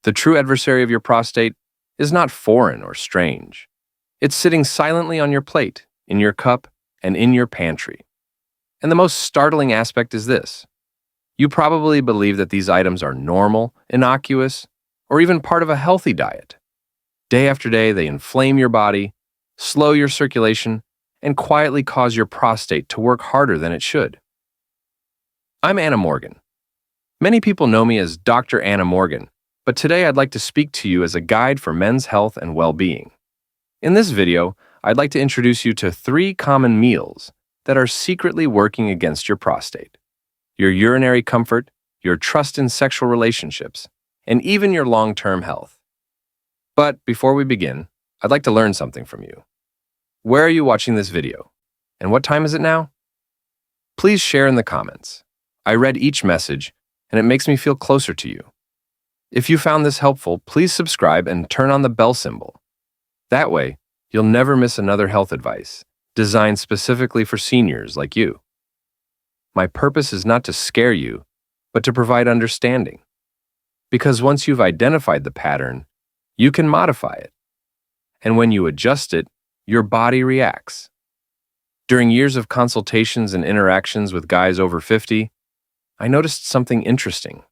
The true adversary of your prostate is not foreign or strange. It's sitting silently on your plate, in your cup, and in your pantry. And the most startling aspect is this. You probably believe that these items are normal, innocuous, or even part of a healthy diet. Day after day, they inflame your body, slow your circulation, and quietly cause your prostate to work harder than it should. I'm Anna Morgan. Many people know me as Dr. Anna Morgan, but today I'd like to speak to you as a guide for men's health and well-being. In this video, I'd like to introduce you to 3 common meals that are secretly working against your prostate, your urinary comfort, your trust in sexual relationships, and even your long-term health. But before we begin, I'd like to learn something from you. Where are you watching this video? And what time is it now? Please share in the comments. I read each message, and it makes me feel closer to you. If you found this helpful, please subscribe and turn on the bell symbol. That way, you'll never miss another health advice designed specifically for seniors like you. My purpose is not to scare you, but to provide understanding. Because once you've identified the pattern, you can modify it. And when you adjust it, your body reacts. During years of consultations and interactions with guys over 50, I noticed something interesting.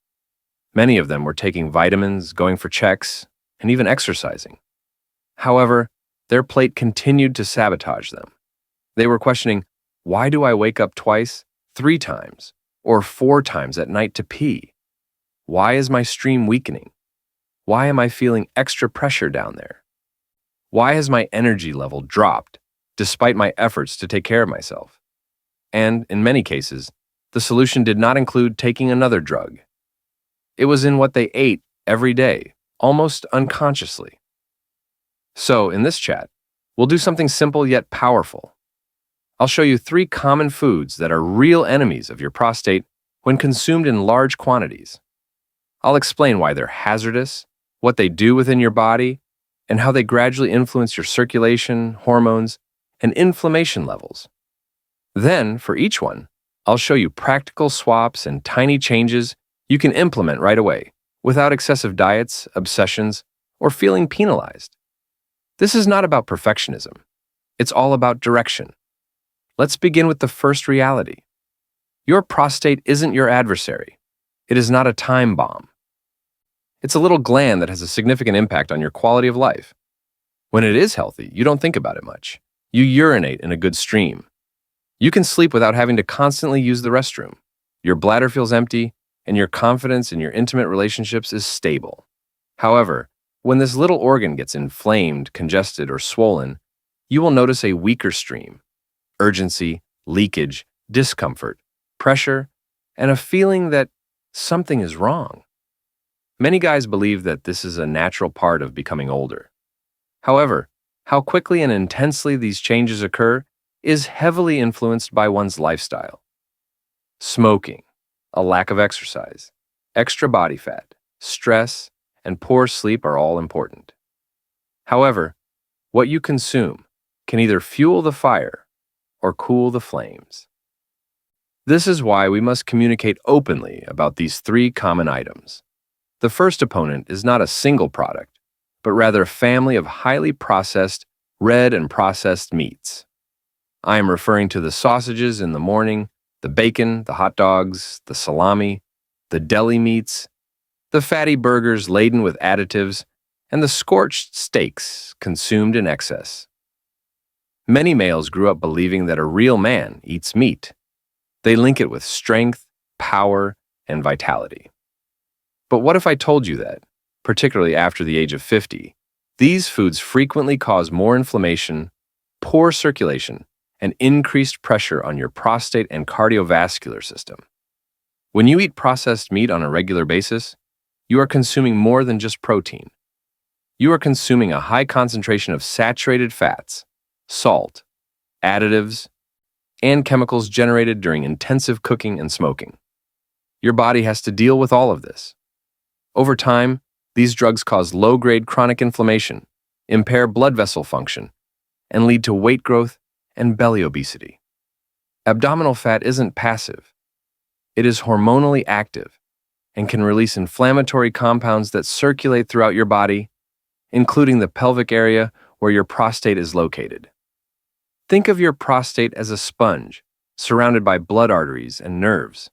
Many of them were taking vitamins, going for checks, and even exercising. However, their plate continued to sabotage them. They were questioning, why do I wake up twice, 3 times, or 4 times at night to pee? Why is my stream weakening? Why am I feeling extra pressure down there? Why has my energy level dropped, despite my efforts to take care of myself? And, in many cases, the solution did not include taking another drug. It was in what they ate every day, almost unconsciously. So, in this chat, we'll do something simple yet powerful. I'll show you 3 common foods that are real enemies of your prostate when consumed in large quantities. I'll explain why they're hazardous, what they do within your body, and how they gradually influence your circulation, hormones, and inflammation levels. Then, for each one, I'll show you practical swaps and tiny changes you can implement right away, without excessive diets, obsessions, or feeling penalized. This is not about perfectionism. It's all about direction. Let's begin with the first reality. Your prostate isn't your adversary. It is not a time bomb. It's a little gland that has a significant impact on your quality of life. When it is healthy, you don't think about it much. You urinate in a good stream. You can sleep without having to constantly use the restroom. Your bladder feels empty, and your confidence in your intimate relationships is stable. However, when this little organ gets inflamed, congested, or swollen, you will notice a weaker stream, urgency, leakage, discomfort, pressure, and a feeling that something is wrong. Many guys believe that this is a natural part of becoming older. However, how quickly and intensely these changes occur is heavily influenced by one's lifestyle. Smoking, a lack of exercise, extra body fat, stress, and poor sleep are all important. However, what you consume can either fuel the fire or cool the flames. This is why we must communicate openly about these 3 common items. The first opponent is not a single product, but rather a family of highly processed, red and processed meats. I am referring to the sausages in the morning, the bacon, the hot dogs, the salami, the deli meats, the fatty burgers laden with additives, and the scorched steaks consumed in excess. Many males grew up believing that a real man eats meat. They link it with strength, power, and vitality. But what if I told you that, particularly after the age of 50, these foods frequently cause more inflammation, poor circulation, and increased pressure on your prostate and cardiovascular system? When you eat processed meat on a regular basis, you are consuming more than just protein. You are consuming a high concentration of saturated fats, salt, additives, and chemicals generated during intensive cooking and smoking. Your body has to deal with all of this. Over time, these drugs cause low-grade chronic inflammation, impair blood vessel function, and lead to weight growth and belly obesity. Abdominal fat isn't passive. It is hormonally active. and can release inflammatory compounds that circulate throughout your body, including the pelvic area where your prostate is located. Think of your prostate as a sponge surrounded by blood arteries and nerves.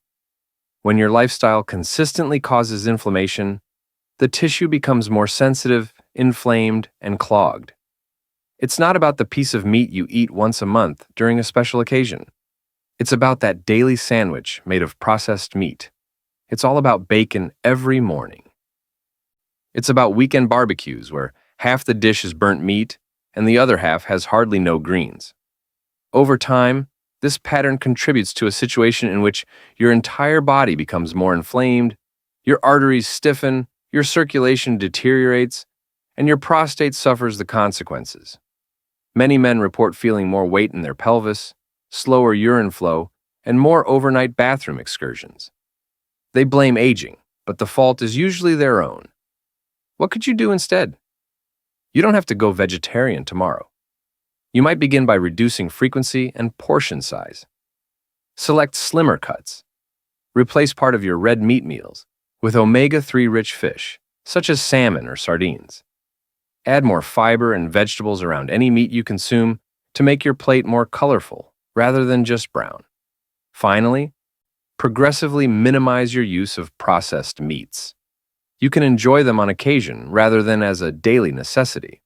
When your lifestyle consistently causes inflammation, the tissue becomes more sensitive, inflamed, and clogged. It's not about the piece of meat you eat once a month during a special occasion. It's about that daily sandwich made of processed meat. It's all about bacon every morning. It's about weekend barbecues where half the dish is burnt meat and the other half has hardly no greens. Over time, this pattern contributes to a situation in which your entire body becomes more inflamed, your arteries stiffen, your circulation deteriorates, and your prostate suffers the consequences. Many men report feeling more weight in their pelvis, slower urine flow, and more overnight bathroom excursions. They blame aging, but the fault is usually their own. What could you do instead? You don't have to go vegetarian tomorrow. You might begin by reducing frequency and portion size. Select slimmer cuts. Replace part of your red meat meals with omega-3 rich fish, such as salmon or sardines. Add more fiber and vegetables around any meat you consume to make your plate more colorful rather than just brown. Finally, progressively minimize your use of processed meats. You can enjoy them on occasion rather than as a daily necessity.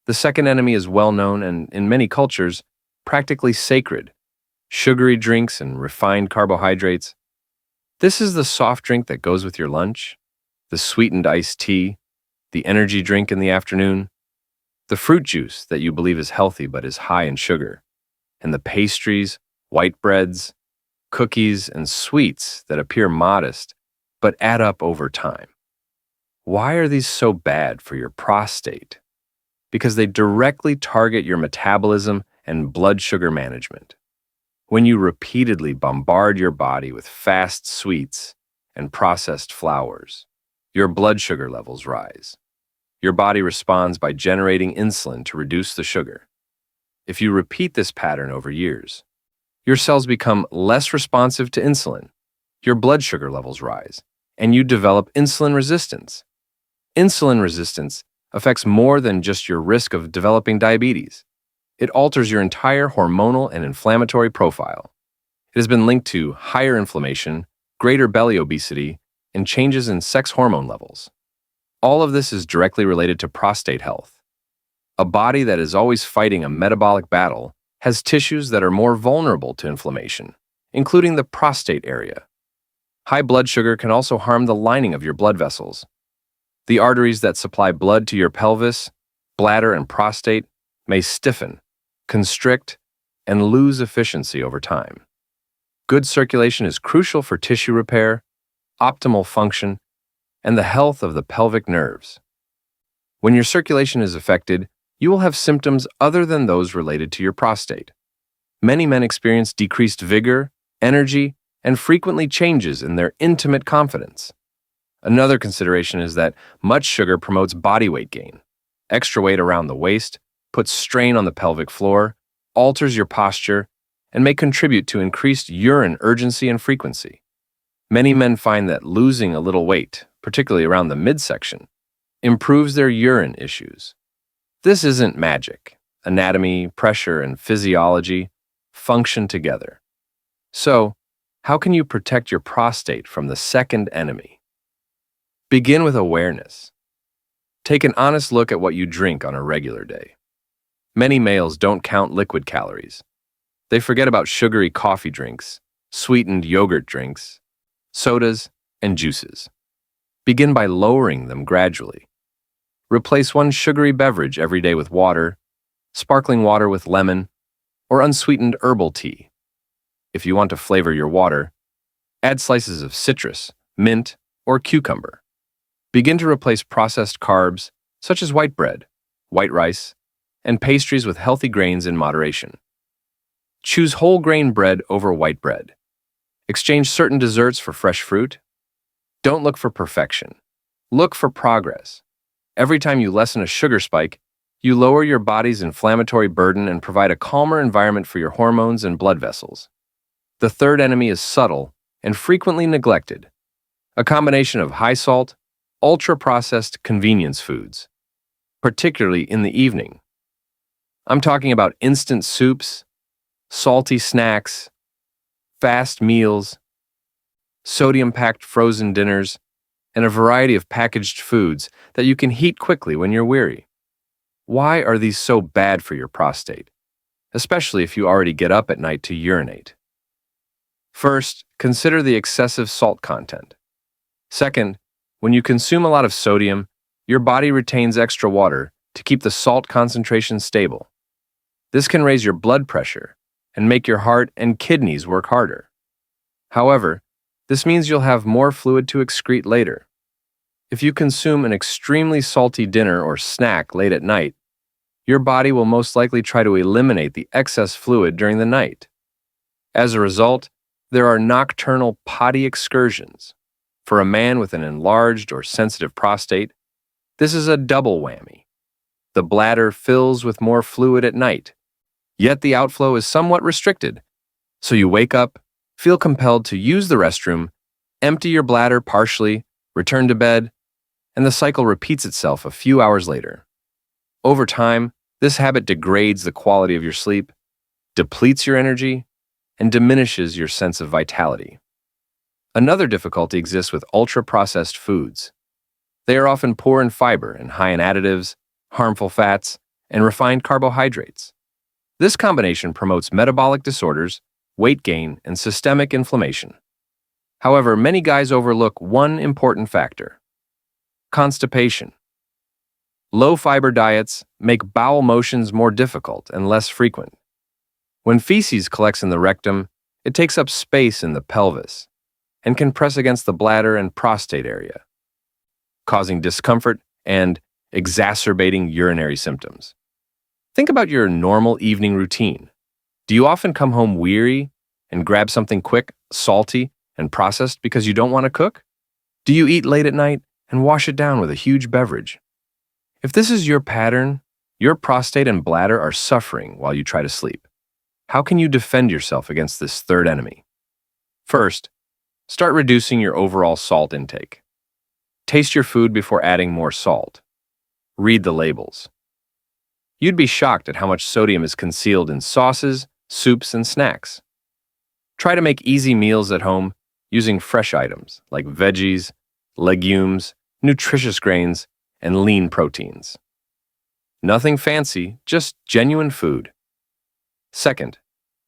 The second enemy is well known and, in many cultures, practically sacred: sugary drinks and refined carbohydrates. This is the soft drink that goes with your lunch, the sweetened iced tea, the energy drink in the afternoon, the fruit juice that you believe is healthy but is high in sugar, and the pastries, white breads, cookies, and sweets that appear modest but add up over time. Why are these so bad for your prostate? Because they directly target your metabolism and blood sugar management. When you repeatedly bombard your body with fast sweets and processed flours, your blood sugar levels rise. Your body responds by generating insulin to reduce the sugar. If you repeat this pattern over years, your cells become less responsive to insulin, your blood sugar levels rise, and you develop insulin resistance. Insulin resistance affects more than just your risk of developing diabetes. It alters your entire hormonal and inflammatory profile. It has been linked to higher inflammation, greater belly obesity, and changes in sex hormone levels. All of this is directly related to prostate health. A body that is always fighting a metabolic battle has tissues that are more vulnerable to inflammation, including the prostate area. High blood sugar can also harm the lining of your blood vessels. The arteries that supply blood to your pelvis, bladder, and prostate may stiffen, constrict, and lose efficiency over time. Good circulation is crucial for tissue repair, optimal function, and the health of the pelvic nerves. When your circulation is affected, you will have symptoms other than those related to your prostate. Many men experience decreased vigor, energy, and frequently changes in their intimate confidence. Another consideration is that much sugar promotes body weight gain. Extra weight around the waist puts strain on the pelvic floor, alters your posture, and may contribute to increased urine urgency and frequency. Many men find that losing a little weight, particularly around the midsection, improves their urine issues. This isn't magic. Anatomy, pressure, and physiology function together. So, how can you protect your prostate from the second enemy? Begin with awareness. Take an honest look at what you drink on a regular day. Many males don't count liquid calories. They forget about sugary coffee drinks, sweetened yogurt drinks, sodas, and juices. Begin by lowering them gradually. Replace one sugary beverage every day with water, sparkling water with lemon, or unsweetened herbal tea. If you want to flavor your water, add slices of citrus, mint, or cucumber. Begin to replace processed carbs, such as white bread, white rice, and pastries with healthy grains in moderation. Choose whole grain bread over white bread. Exchange certain desserts for fresh fruit. Don't look for perfection. Look for progress. Every time you lessen a sugar spike, you lower your body's inflammatory burden and provide a calmer environment for your hormones and blood vessels. The third enemy is subtle and frequently neglected: A combination of high salt, ultra-processed convenience foods, particularly in the evening. I'm talking about instant soups, salty snacks, fast meals, sodium-packed frozen dinners, and a variety of packaged foods that you can heat quickly when you're weary. Why are these so bad for your prostate, especially if you already get up at night to urinate? First, consider the excessive salt content. Second, when you consume a lot of sodium, your body retains extra water to keep the salt concentration stable. This can raise your blood pressure and make your heart and kidneys work harder. However, this means you'll have more fluid to excrete later. If you consume an extremely salty dinner or snack late at night, your body will most likely try to eliminate the excess fluid during the night. As a result, there are nocturnal potty excursions. For a man with an enlarged or sensitive prostate, this is a double whammy. The bladder fills with more fluid at night, yet the outflow is somewhat restricted. So you wake up, feel compelled to use the restroom, empty your bladder partially, return to bed, and the cycle repeats itself a few hours later. Over time, this habit degrades the quality of your sleep, depletes your energy, and diminishes your sense of vitality. Another difficulty exists with ultra-processed foods. They are often poor in fiber and high in additives, harmful fats, and refined carbohydrates. This combination promotes metabolic disorders, weight gain, and systemic inflammation. However, many guys overlook one important factor: constipation. Low-fiber diets make bowel motions more difficult and less frequent. When feces collects in the rectum, it takes up space in the pelvis and can press against the bladder and prostate area, causing discomfort and exacerbating urinary symptoms. Think about your normal evening routine. Do you often come home weary and grab something quick, salty, and processed because you don't want to cook? Do you eat late at night and wash it down with a huge beverage? If this is your pattern, your prostate and bladder are suffering while you try to sleep. How can you defend yourself against this third enemy? First, start reducing your overall salt intake. Taste your food before adding more salt. Read the labels. You'd be shocked at how much sodium is concealed in sauces, soups, and snacks. Try to make easy meals at home using fresh items like veggies, legumes, nutritious grains, and lean proteins. Nothing fancy, just genuine food. Second,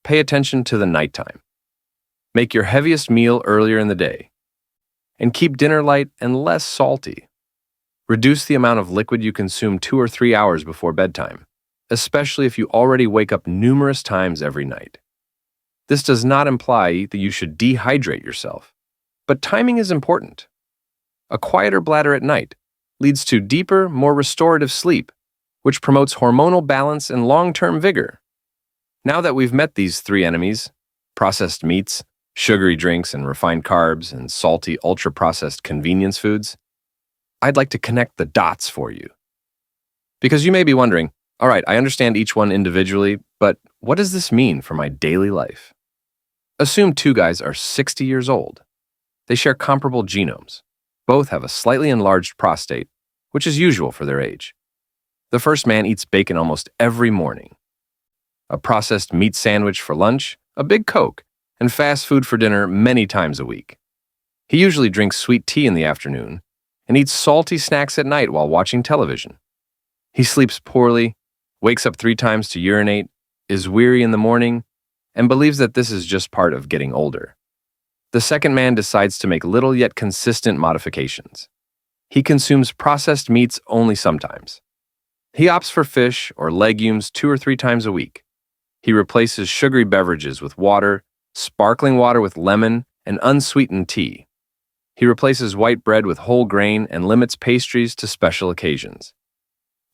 pay attention to the nighttime. Make your heaviest meal earlier in the day, and keep dinner light and less salty. Reduce the amount of liquid you consume 2 or 3 hours before bedtime, especially if you already wake up numerous times every night. This does not imply that you should dehydrate yourself, but timing is important. A quieter bladder at night leads to deeper, more restorative sleep, which promotes hormonal balance and long-term vigor. Now that we've met these three enemies, processed meats, sugary drinks and refined carbs, and salty, ultra-processed convenience foods, I'd like to connect the dots for you. Because you may be wondering, all right, I understand each one individually, but what does this mean for my daily life? Assume two guys are 60 years old. They share comparable genomes. Both have a slightly enlarged prostate, which is usual for their age. The first man eats bacon almost every morning, a processed meat sandwich for lunch, a big Coke, and fast food for dinner many times a week. He usually drinks sweet tea in the afternoon and eats salty snacks at night while watching television. He sleeps poorly, wakes up 3 times to urinate, is weary in the morning, and believes that this is just part of getting older. The second man decides to make little yet consistent modifications. He consumes processed meats only sometimes. He opts for fish or legumes 2 or 3 times a week. He replaces sugary beverages with water, sparkling water with lemon, and unsweetened tea. He replaces white bread with whole grain and limits pastries to special occasions.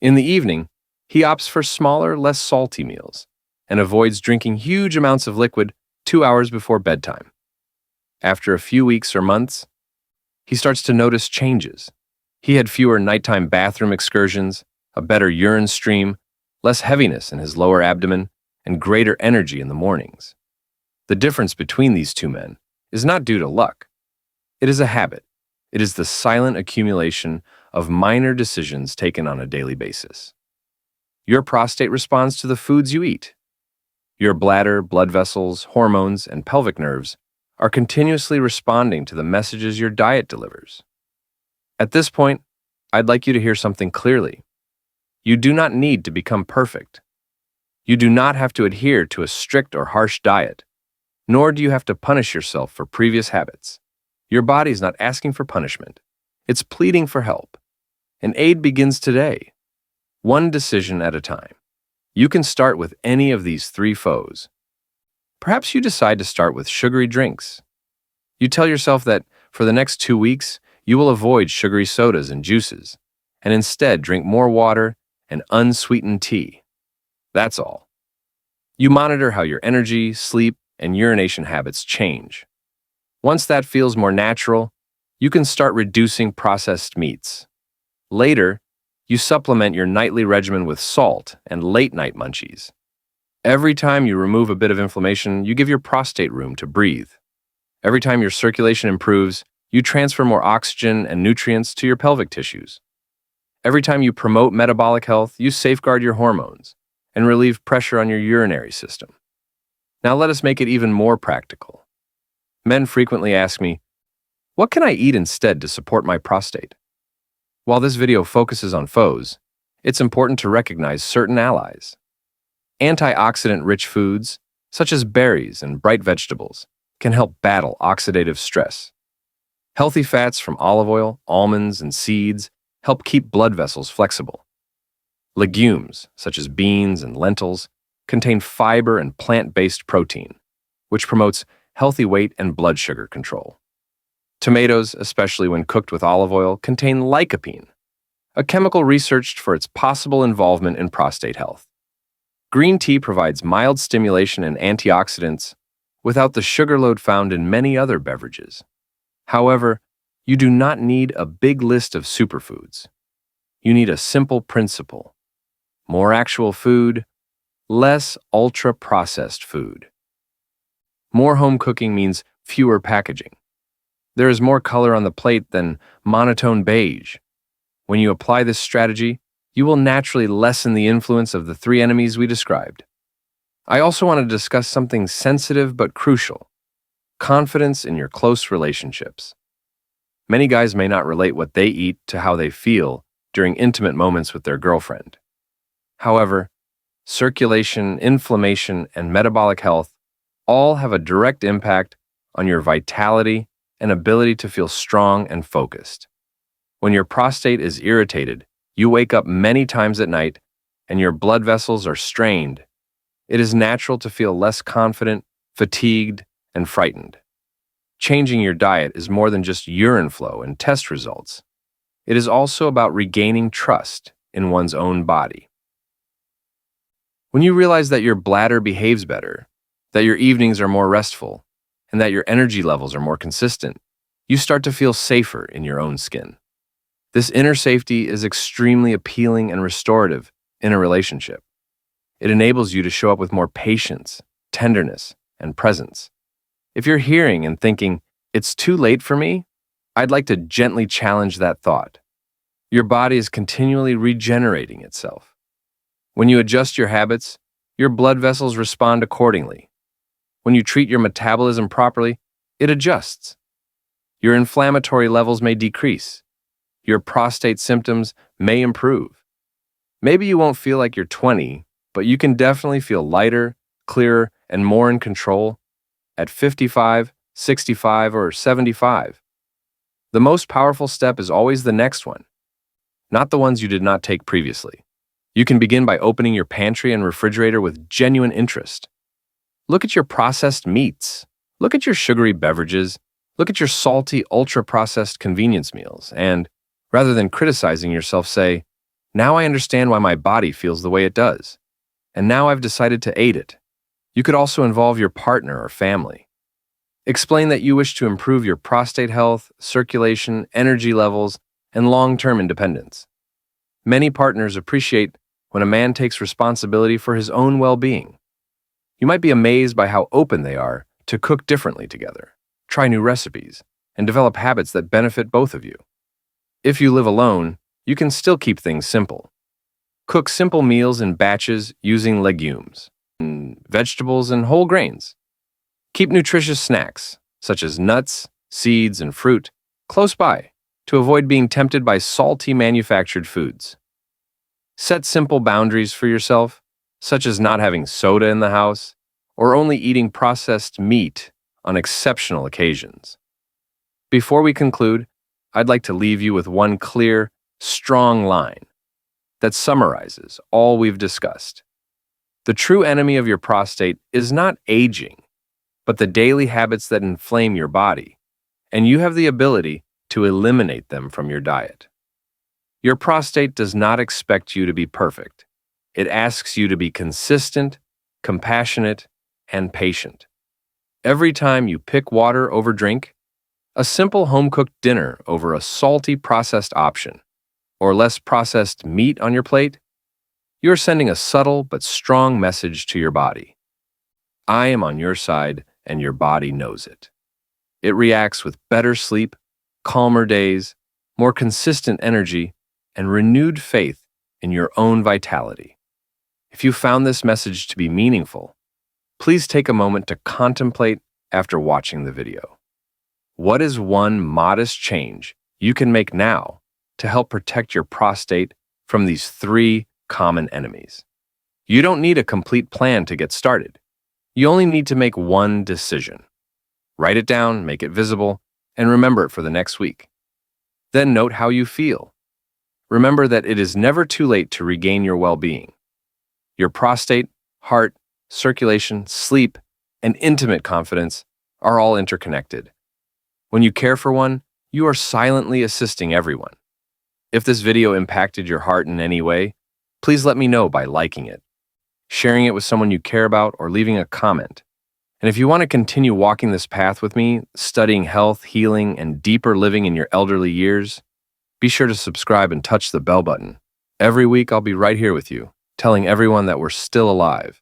In the evening, he opts for smaller, less salty meals and avoids drinking huge amounts of liquid 2 hours before bedtime. After a few weeks or months, he starts to notice changes. He had fewer nighttime bathroom excursions, a better urine stream, less heaviness in his lower abdomen, and greater energy in the mornings. The difference between these two men is not due to luck. It is a habit, It is the silent accumulation of minor decisions taken on a daily basis. Your prostate responds to the foods you eat. Your bladder, blood vessels, hormones, and pelvic nerves are continuously responding to the messages your diet delivers. At this point, I'd like you to hear something clearly. You do not need to become perfect. You do not have to adhere to a strict or harsh diet, nor do you have to punish yourself for previous habits. Your body is not asking for punishment. It's pleading for help. And aid begins today, one decision at a time. You can start with any of these three foes. Perhaps you decide to start with sugary drinks. You tell yourself that for the next 2 weeks, you will avoid sugary sodas and juices, and instead drink more water and unsweetened tea. That's all. You monitor how your energy, sleep, and urination habits change. Once that feels more natural, you can start reducing processed meats. Later, you supplement your nightly regimen with salt and late-night munchies. Every time you remove a bit of inflammation, you give your prostate room to breathe. Every time your circulation improves, you transfer more oxygen and nutrients to your pelvic tissues. Every time you promote metabolic health, you safeguard your hormones and relieve pressure on your urinary system. Now let us make it even more practical. Men frequently ask me, what can I eat instead to support my prostate? While this video focuses on foes, it's important to recognize certain allies. Antioxidant-rich foods, such as berries and bright vegetables, can help battle oxidative stress. Healthy fats from olive oil, almonds, and seeds help keep blood vessels flexible. Legumes, such as beans and lentils, contain fiber and plant-based protein, which promotes healthy weight and blood sugar control. Tomatoes, especially when cooked with olive oil, contain lycopene, a chemical researched for its possible involvement in prostate health. Green tea provides mild stimulation and antioxidants without the sugar load found in many other beverages. However, you do not need a big list of superfoods. You need a simple principle: more actual food, less ultra-processed food. More home cooking means fewer packaging. There is more color on the plate than monotone beige. When you apply this strategy, you will naturally lessen the influence of the three enemies we described. I also want to discuss something sensitive but crucial: confidence in your close relationships. Many guys may not relate what they eat to how they feel during intimate moments with their girlfriend. However, circulation, inflammation, and metabolic health all have a direct impact on your vitality and ability to feel strong and focused. When your prostate is irritated, you wake up many times at night, and your blood vessels are strained. It is natural to feel less confident, fatigued, and frightened. Changing your diet is more than just urine flow and test results. It is also about regaining trust in one's own body. When you realize that your bladder behaves better, that your evenings are more restful, and that your energy levels are more consistent, you start to feel safer in your own skin. This inner safety is extremely appealing and restorative in a relationship. It enables you to show up with more patience, tenderness, and presence. If you're hearing and thinking, "It's too late for me," I'd like to gently challenge that thought. Your body is continually regenerating itself. When you adjust your habits, your blood vessels respond accordingly. When you treat your metabolism properly, it adjusts. Your inflammatory levels may decrease. Your prostate symptoms may improve. Maybe you won't feel like you're 20, but you can definitely feel lighter, clearer, and more in control at 55, 65, or 75. The most powerful step is always the next one, not the ones you did not take previously. You can begin by opening your pantry and refrigerator with genuine interest. Look at your processed meats. Look at your sugary beverages. Look at your salty, ultra-processed convenience meals. And, rather than criticizing yourself, say, "Now I understand why my body feels the way it does. And now I've decided to aid it." You could also involve your partner or family. Explain that you wish to improve your prostate health, circulation, energy levels, and long-term independence. Many partners appreciate when a man takes responsibility for his own well-being. You might be amazed by how open they are to cook differently together, try new recipes, and develop habits that benefit both of you. If you live alone, you can still keep things simple. Cook simple meals in batches using legumes, vegetables, and whole grains. Keep nutritious snacks, such as nuts, seeds, and fruit, close by to avoid being tempted by salty manufactured foods. Set simple boundaries for yourself, such as not having soda in the house or only eating processed meat on exceptional occasions. Before we conclude, I'd like to leave you with one clear, strong line that summarizes all we've discussed. The true enemy of your prostate is not aging, but the daily habits that inflame your body, and you have the ability to eliminate them from your diet. Your prostate does not expect you to be perfect. It asks you to be consistent, compassionate, and patient. Every time you pick water over drink, a simple home-cooked dinner over a salty processed option, or less processed meat on your plate, you're sending a subtle but strong message to your body. I am on your side, and your body knows it. It reacts with better sleep, calmer days, more consistent energy, and renewed faith in your own vitality. If you found this message to be meaningful, please take a moment to contemplate after watching the video. What is one modest change you can make now to help protect your prostate from these three common enemies? You don't need a complete plan to get started. You only need to make one decision. Write it down, make it visible, and remember it for the next week. Then note how you feel. Remember that it is never too late to regain your well-being. Your prostate, heart, circulation, sleep, and intimate confidence are all interconnected. When you care for one, you are silently assisting everyone. If this video impacted your heart in any way, please let me know by liking it, sharing it with someone you care about, or leaving a comment. And if you want to continue walking this path with me, studying health, healing, and deeper living in your elderly years, be sure to subscribe and touch the bell button. Every week I'll be right here with you, telling everyone that we're still alive.